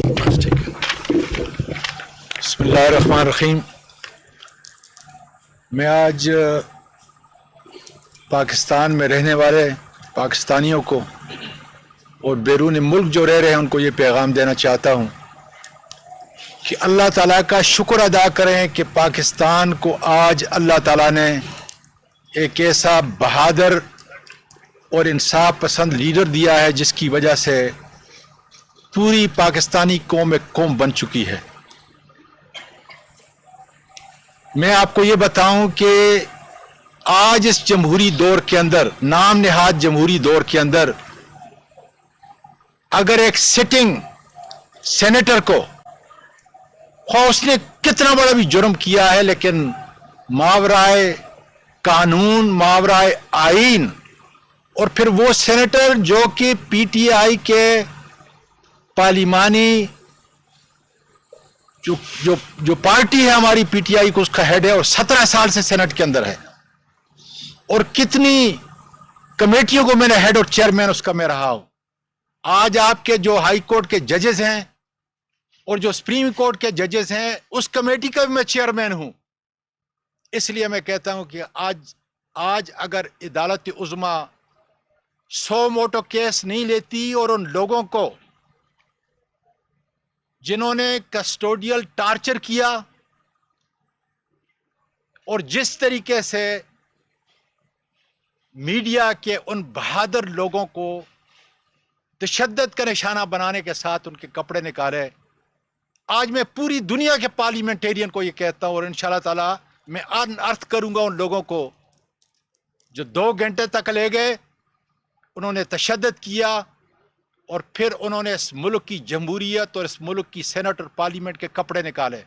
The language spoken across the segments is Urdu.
بسم اللہ الرحمن الرحیم. میں آج پاکستان میں رہنے والے پاکستانیوں کو اور بیرون ملک جو رہ رہے ہیں ان کو یہ پیغام دینا چاہتا ہوں کہ اللہ تعالیٰ کا شکر ادا کریں کہ پاکستان کو آج اللہ تعالیٰ نے ایک ایسا بہادر اور انصاف پسند لیڈر دیا ہے جس کی وجہ سے پوری پاکستانی قوم ایک قوم بن چکی ہے. میں آپ کو یہ بتاؤں کہ آج اس جمہوری دور کے اندر، نام نہاد جمہوری دور کے اندر، اگر ایک سٹنگ سینیٹر کو خواہ اس نے کتنا بڑا بھی جرم کیا ہے لیکن ماورائے قانون، ماورائے آئین، اور پھر وہ سینیٹر جو کہ پی ٹی آئی کے پارلیمانی جو پارٹی ہے ہماری پی ٹی آئی کو، اس کا ہیڈ ہے اور 17 سال سے سینٹ کے اندر ہے، اور کتنی کمیٹیوں کو میں نے ہیڈ اور چیئرمین اس کا میں رہا ہوں. آج آپ کے جو ہائی کورٹ کے ججز ہیں اور جو سپریم کورٹ کے ججز ہیں اس کمیٹی کا بھی میں چیئرمین ہوں. اس لیے میں کہتا ہوں کہ آج اگر عدالت عظمیٰ 100 موٹو کیس نہیں لیتی اور ان لوگوں کو جنہوں نے کسٹوڈیل ٹارچر کیا اور جس طریقے سے میڈیا کے ان بہادر لوگوں کو تشدد کا نشانہ بنانے کے ساتھ ان کے کپڑے نکالے، آج میں پوری دنیا کے پارلیمنٹیرین کو یہ کہتا ہوں اور انشاءاللہ تعالی میں ارتھ کروں گا ان لوگوں کو جو 2 گھنٹے تک لے گئے، انہوں نے تشدد کیا اور پھر انہوں نے اس ملک کی جمہوریت اور اس ملک کی سینٹ اور پارلیمنٹ کے کپڑے نکالے.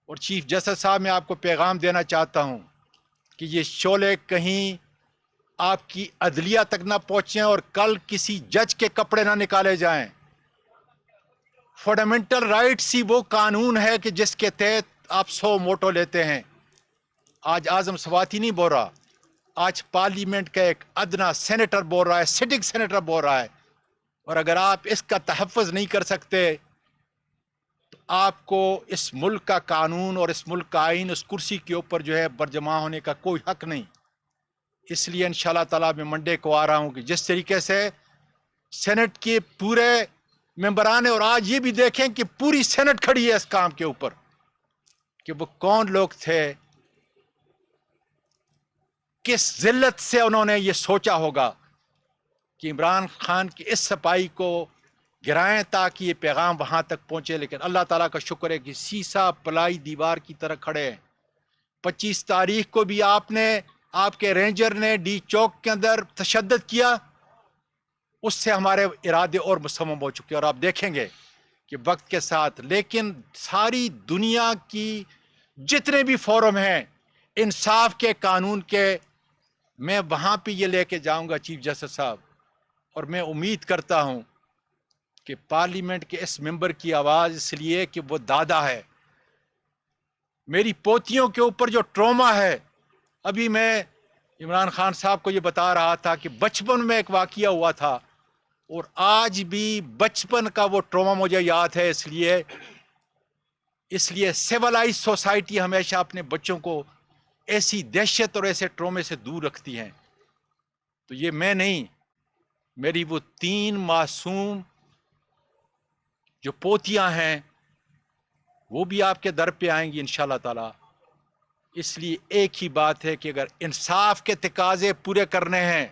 اور چیف جسٹس صاحب، میں آپ کو پیغام دینا چاہتا ہوں کہ یہ شعلے کہیں آپ کی عدلیہ تک نہ پہنچیں اور کل کسی جج کے کپڑے نہ نکالے جائیں. فنڈامنٹل رائٹس ہی وہ قانون ہے کہ جس کے تحت آپ 100 موٹو لیتے ہیں. آج اعظم سواتی نہیں بول رہا، آج پارلیمنٹ کا ایک ادنا سینیٹر بول رہا ہے، سٹنگ سینیٹر بول رہا ہے. اور اگر آپ اس کا تحفظ نہیں کر سکتے تو آپ کو اس ملک کا قانون اور اس ملک کا آئین اس کرسی کے اوپر جو ہے برجمع ہونے کا کوئی حق نہیں. اس لیے انشاءاللہ تعالیٰ میں منڈے کو آ رہا ہوں کہ جس طریقے سے سینٹ کے پورے ممبران، اور آج یہ بھی دیکھیں کہ پوری سینٹ کھڑی ہے اس کام کے اوپر کہ وہ کون لوگ تھے، کس ذلت سے انہوں نے یہ سوچا ہوگا کہ عمران خان کی اس صفائی کو گرائیں تاکہ یہ پیغام وہاں تک پہنچے. لیکن اللہ تعالیٰ کا شکر ہے کہ سیسا پلائی دیوار کی طرح کھڑے ہیں. 25 تاریخ کو بھی آپ کے رینجر نے ڈی چوک کے اندر تشدد کیا، اس سے ہمارے ارادے اور مصمم ہو چکے، اور آپ دیکھیں گے کہ وقت کے ساتھ. لیکن ساری دنیا کی جتنے بھی فورم ہیں انصاف کے، قانون کے، میں وہاں پہ یہ لے کے جاؤں گا چیف جسٹس صاحب. اور میں امید کرتا ہوں کہ پارلیمنٹ کے اس ممبر کی آواز، اس لیے کہ وہ دادا ہے، میری پوتیوں کے اوپر جو ٹروما ہے. ابھی میں عمران خان صاحب کو یہ بتا رہا تھا کہ بچپن میں ایک واقعہ ہوا تھا اور آج بھی بچپن کا وہ ٹروما مجھے یاد ہے. اس لیے سیولائز سوسائٹی ہمیشہ اپنے بچوں کو ایسی دہشت اور ایسے ٹرومے سے دور رکھتی ہیں. تو یہ میں نہیں، میری وہ 3 معصوم جو پوتیاں ہیں وہ بھی آپ کے در پہ آئیں گی انشاءاللہ تعالی. اس لیے ایک ہی بات ہے کہ اگر انصاف کے تقاضے پورے کرنے ہیں،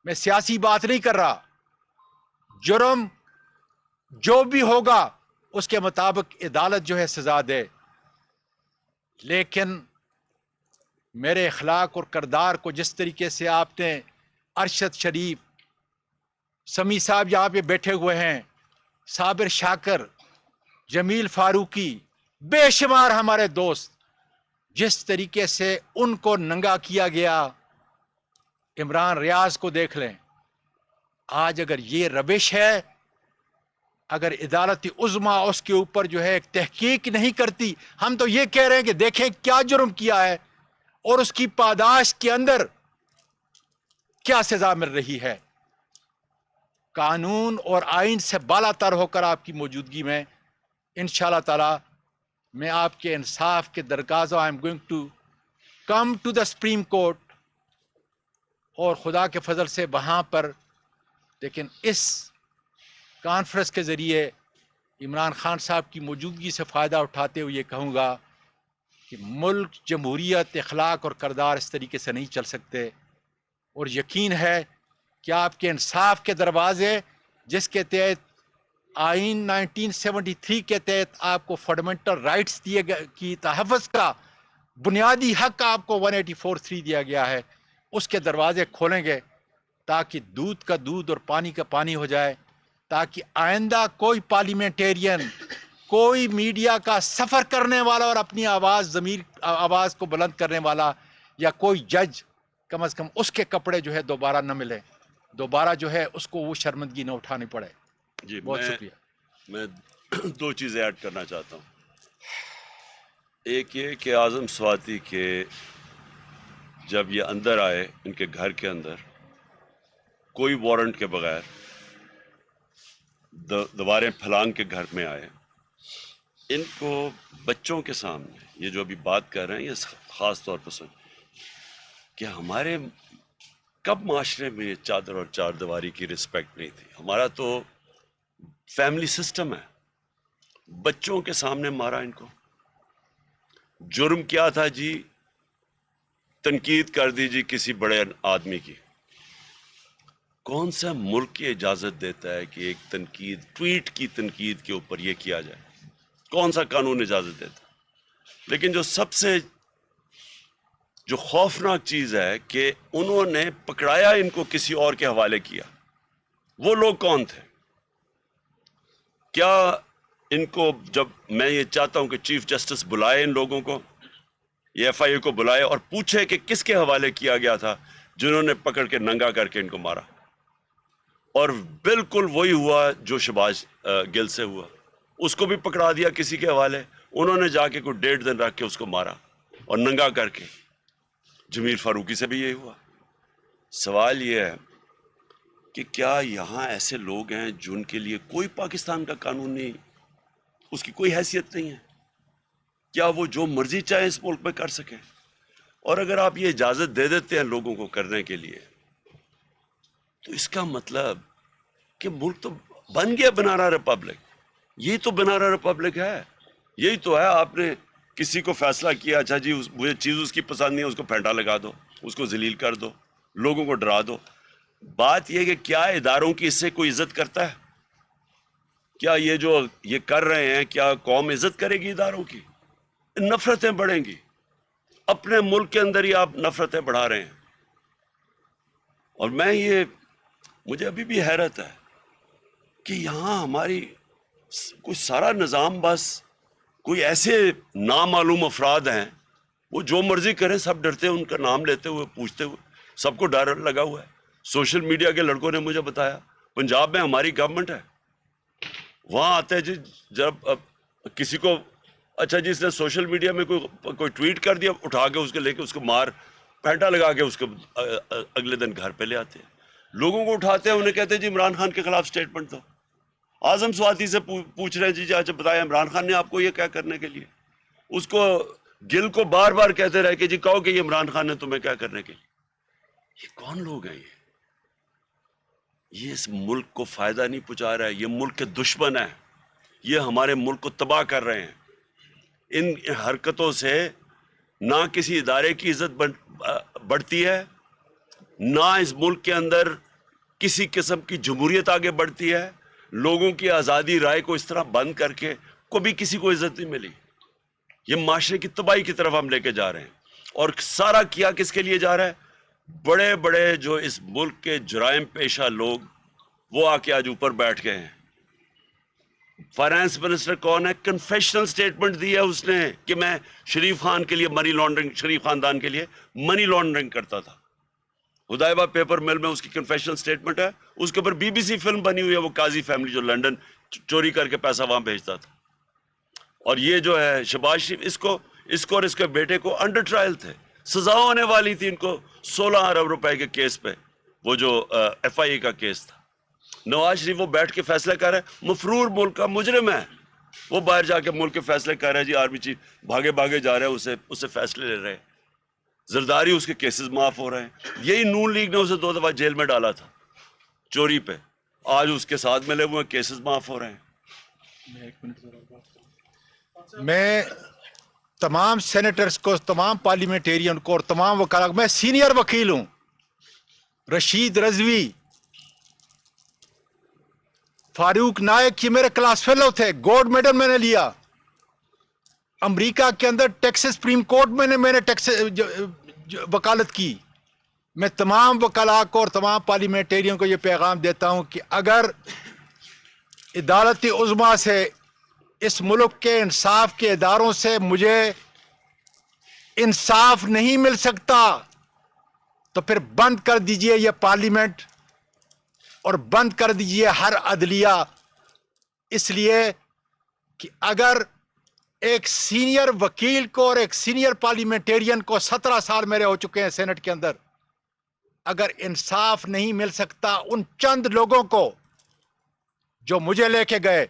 میں سیاسی بات نہیں کر رہا، جرم جو بھی ہوگا اس کے مطابق عدالت جو ہے سزا دے، لیکن میرے اخلاق اور کردار کو جس طریقے سے آپ نے ارشد شریف، سمیع صاحب یہاں پہ بیٹھے ہوئے ہیں، صابر شاکر، جمیل فاروقی، بے شمار ہمارے دوست، جس طریقے سے ان کو ننگا کیا گیا، عمران ریاض کو دیکھ لیں. آج اگر یہ روش ہے، اگر عدالت عظمیٰ اس کے اوپر جو ہے تحقیق نہیں کرتی، ہم تو یہ کہہ رہے ہیں کہ دیکھیں کیا جرم کیا ہے اور اس کی پاداش کے اندر کیا سزا مل رہی ہے. قانون اور آئین سے بالا تر ہو کر آپ کی موجودگی میں انشاءاللہ تعالی میں آپ کے انصاف کے درگازوں I am going to come to the supreme court, اور خدا کے فضل سے وہاں پر لیکن اس کانفرنس کے ذریعے عمران خان صاحب کی موجودگی سے فائدہ اٹھاتے ہوئے یہ کہوں گا کہ ملک، جمہوریت، اخلاق اور کردار اس طریقے سے نہیں چل سکتے، اور یقین ہے کہ آپ کے انصاف کے دروازے جس کے تحت آئین 1973 کے تحت آپ کو فنڈامنٹل رائٹس دیے گئے کی تحفظ کا بنیادی حق آپ کو 184(3) دیا گیا ہے، اس کے دروازے کھولیں گے تاکہ دودھ کا دودھ اور پانی کا پانی ہو جائے، تاکہ آئندہ کوئی پارلیمنٹیرین، کوئی میڈیا کا سفر کرنے والا اور اپنی آواز کو بلند کرنے والا یا کوئی جج کم از کم اس کے کپڑے جو ہے دوبارہ نہ ملے، دوبارہ جو ہے اس کو وہ شرمندگی نہ اٹھانی پڑے۔ جی، بہت شکریہ۔ میں دو چیزیں ایڈ کرنا چاہتا ہوں۔ ایک یہ کہ اعظم سواتی کے جب یہ اندر آئے ان کے گھر کے اندر کوئی وارنٹ کے بغیر، دیواریں پھلانگ کے گھر میں آئے، ان کو بچوں کے سامنے یہ جو ابھی بات کر رہے ہیں یہ خاص طور پر سن کہ ہمارے کب معاشرے میں چادر اور چار دیواری کی رسپیکٹ نہیں تھی۔ ہمارا تو فیملی سسٹم ہے، بچوں کے سامنے مارا ان کو۔ جرم کیا تھا جی؟ تنقید کر دی جی کسی بڑے آدمی کی۔ کون سا ملک یہ اجازت دیتا ہے کہ ایک تنقید، ٹویٹ کی تنقید کے اوپر یہ کیا جائے؟ کون سا قانون اجازت دیتا ہے؟ لیکن جو سب سے جو خوفناک چیز ہے کہ انہوں نے پکڑایا ان کو کسی اور کے حوالے کیا۔ وہ لوگ کون تھے؟ کیا ان کو، جب میں یہ چاہتا ہوں کہ چیف جسٹس بلائے ان لوگوں کو، یہ ایف آئی اے کو بلائے اور پوچھے کہ کس کے حوالے کیا گیا تھا جنہوں نے پکڑ کے ننگا کر کے ان کو مارا؟ اور بالکل وہی ہوا جو شہباز گل سے ہوا، اس کو بھی پکڑا دیا کسی کے حوالے، انہوں نے جا کے کوئی 1.5 دن رکھ کے اس کو مارا اور ننگا کر کے۔ جمیل فاروقی سے بھی یہی ہوا۔ سوال یہ ہے کہ کیا یہاں ایسے لوگ ہیں جن کے لیے کوئی پاکستان کا قانون نہیں، اس کی کوئی حیثیت نہیں ہے؟ کیا وہ جو مرضی چاہے اس ملک میں کر سکیں؟ اور اگر آپ یہ اجازت دے دیتے ہیں لوگوں کو کرنے کے لیے، تو اس کا مطلب کہ ملک تو بن گیا بنارا ریپبلک۔ یہی تو بنارا ریپبلک ہے، یہی تو ہے۔ آپ نے کسی کو فیصلہ کیا، اچھا جی مجھے چیز اس کی پسند نہیں ہے، اس کو پھینٹا لگا دو، اس کو ذلیل کر دو، لوگوں کو ڈرا دو۔ بات یہ کہ کیا اداروں کی اس سے کوئی عزت کرتا ہے؟ کیا یہ جو یہ کر رہے ہیں، کیا قوم عزت کرے گی اداروں کی؟ نفرتیں بڑھیں گی۔ اپنے ملک کے اندر ہی آپ نفرتیں بڑھا رہے ہیں۔ اور مجھے ابھی بھی حیرت ہے کہ یہاں ہماری کوئی سارا نظام، بس کوئی ایسے نامعلوم افراد ہیں، وہ جو مرضی کریں، سب ڈرتے ہیں ان کا نام لیتے ہوئے، پوچھتے ہوئے، سب کو ڈر لگا ہوا ہے۔ سوشل میڈیا کے لڑکوں نے مجھے بتایا پنجاب میں ہماری گورنمنٹ ہے، وہاں آتے ہیں جی جب کسی کو، اچھا جی اس نے سوشل میڈیا میں کوئی ٹویٹ کر دیا، اٹھا کے اس کو لے کے اس کو مار پینٹا لگا کے اس کو اگلے دن گھر پہ لے آتے ہیں۔ لوگوں کو اٹھاتے ہیں، انہیں کہتے ہیں جی عمران خان کے خلاف سٹیٹمنٹ دو۔ اعظم سواتی سے پوچھ رہے ہیں جی اچھا بتائیں عمران خان نے آپ کو یہ کیا کرنے کے لیے؟ اس کو گل کو بار بار کہتے رہے کہ جی کہو کہ یہ عمران خان نے تمہیں کیا کرنے کے لیے۔ یہ کون لوگ ہیں؟ یہ اس ملک کو فائدہ نہیں پہنچا رہا ہے، یہ ملک کے دشمن ہیں، یہ ہمارے ملک کو تباہ کر رہے ہیں۔ ان حرکتوں سے نہ کسی ادارے کی عزت بڑھتی ہے، نہ اس ملک کے اندر کسی قسم کی جمہوریت آگے بڑھتی ہے۔ لوگوں کی آزادی رائے کو اس طرح بند کر کے کبھی کسی کو عزت نہیں ملی۔ یہ معاشرے کی تباہی کی طرف ہم لے کے جا رہے ہیں، اور سارا کیا کس کے لیے جا رہا ہے؟ بڑے بڑے جو اس ملک کے جرائم پیشہ لوگ، وہ آ کے آج اوپر بیٹھ گئے ہیں۔ فائنانس منسٹر کون ہے؟ کنفیشنل سٹیٹمنٹ دی ہے اس نے کہ میں شریف خان کے لیے منی لانڈرنگ، شریف خاندان کے لیے منی لانڈرنگ کرتا تھا۔ ہدایبہ پیپر مل میں اس کی کنفیشنل سٹیٹمنٹ ہے، اس کے اوپر BBC فلم بنی ہوئی ہے، وہ قاضی فیملی جو لندن چوری کر کے پیسہ وہاں بھیجتا تھا۔ اور یہ جو ہے شہباز شریف، اس کو اور اس کے بیٹے کو انڈر ٹرائل تھے، سزا ہونے والی تھی ان کو 16 ارب روپے کے کیس پہ، وہ جو FIA کا کیس تھا۔ نواز شریف وہ بیٹھ کے فیصلہ کر رہا ہے، مفرور ملک کا مجرم ہے، وہ باہر جا کے ملک کے فیصلے کر رہا ہے، جی آرمی چیف بھاگے بھاگے جا رہے ہیں، اسے فیصلے لے رہے ہیں، زرداری اس کے کیسز معاف ہو رہے ہیں. یہی نون لیگ نے اسے 2 دفعہ جیل میں ڈالا تھا چوری پہ، آج اس کے ساتھ ملے ہوئے کیسز معاف ہو رہے ہیں. میں تمام سینیٹرز کو، تمام پارلیمنٹیرین کو اور تمام وکلاء، میں سینئر وکیل ہوں، رشید رضوی، فاروق نائک، یہ میرے کلاس فیلو تھے، گولڈ میڈل میں نے لیا. امریکہ کے اندر ٹیکساس سپریم کورٹ میں نے وکالت کی. میں تمام وکلاء کو اور تمام پارلیمنٹیرین کو یہ پیغام دیتا ہوں کہ اگر عدالت عظمیٰ سے، اس ملک کے انصاف کے اداروں سے مجھے انصاف نہیں مل سکتا تو پھر بند کر دیجئے یہ پارلیمنٹ اور بند کر دیجئے ہر عدلیہ. اس لیے کہ اگر ایک سینئر وکیل کو اور ایک سینئر پارلیمنٹیرین کو 17 سال میرے ہو چکے ہیں سینٹ کے اندر، اگر انصاف نہیں مل سکتا ان چند لوگوں کو جو مجھے لے کے گئے،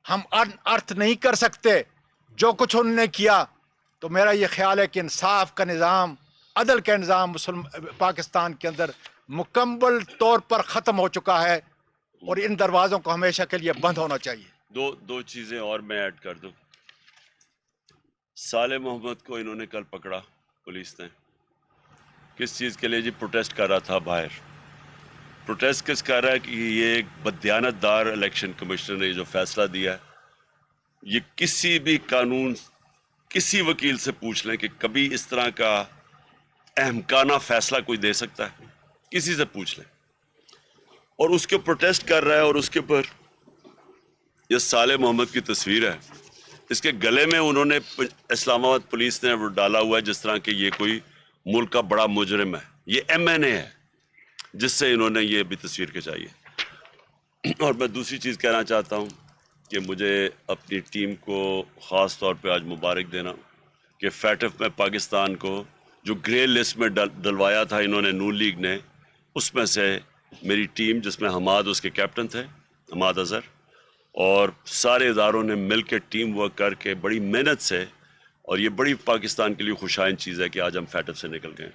ہم ارتھ نہیں کر سکتے جو کچھ انہوں نے کیا. تو میرا یہ خیال ہے کہ انصاف کا نظام، عدل کا نظام پاکستان کے اندر مکمل طور پر ختم ہو چکا ہے اور ان دروازوں کو ہمیشہ کے لیے بند ہونا چاہیے. دو چیزیں اور میں ایڈ کر دوں. صالح محمد کو انہوں نے کل پکڑا، پولیس نے، کس چیز کے لیے؟ جی پروٹیسٹ کر رہا تھا باہر. پروٹیسٹ کس کر رہا ہے کہ یہ ایک بددیانت دار الیکشن کمشنر نے جو فیصلہ دیا ہے، یہ کسی بھی قانون، کسی وکیل سے پوچھ لیں کہ کبھی اس طرح کا احمقانہ فیصلہ کوئی دے سکتا ہے، کسی سے پوچھ لیں. اور اس کے پروٹیسٹ کر رہا ہے، اور اس کے پر یہ صالح محمد کی تصویر ہے، اس کے گلے میں انہوں نے اسلام آباد پولیس نے وہ ڈالا ہوا ہے جس طرح کہ یہ کوئی ملک کا بڑا مجرم ہے. یہ MNA ہے جس سے انہوں نے یہ بھی تصویر کھچائی ہے. اور میں دوسری چیز کہنا چاہتا ہوں کہ مجھے اپنی ٹیم کو خاص طور پہ آج مبارک دینا کہ فیٹف میں پاکستان کو جو گرے لسٹ میں ڈلوایا تھا انہوں نے نون لیگ نے، اس میں سے میری ٹیم، جس میں حماد اس کے کیپٹن تھے، حماد اظہر، اور سارے اداروں نے مل کے ٹیم ورک کر کے بڑی محنت سے، اور یہ بڑی پاکستان کے لیے خوشائن چیز ہے کہ آج ہم فیٹف سے نکل گئے.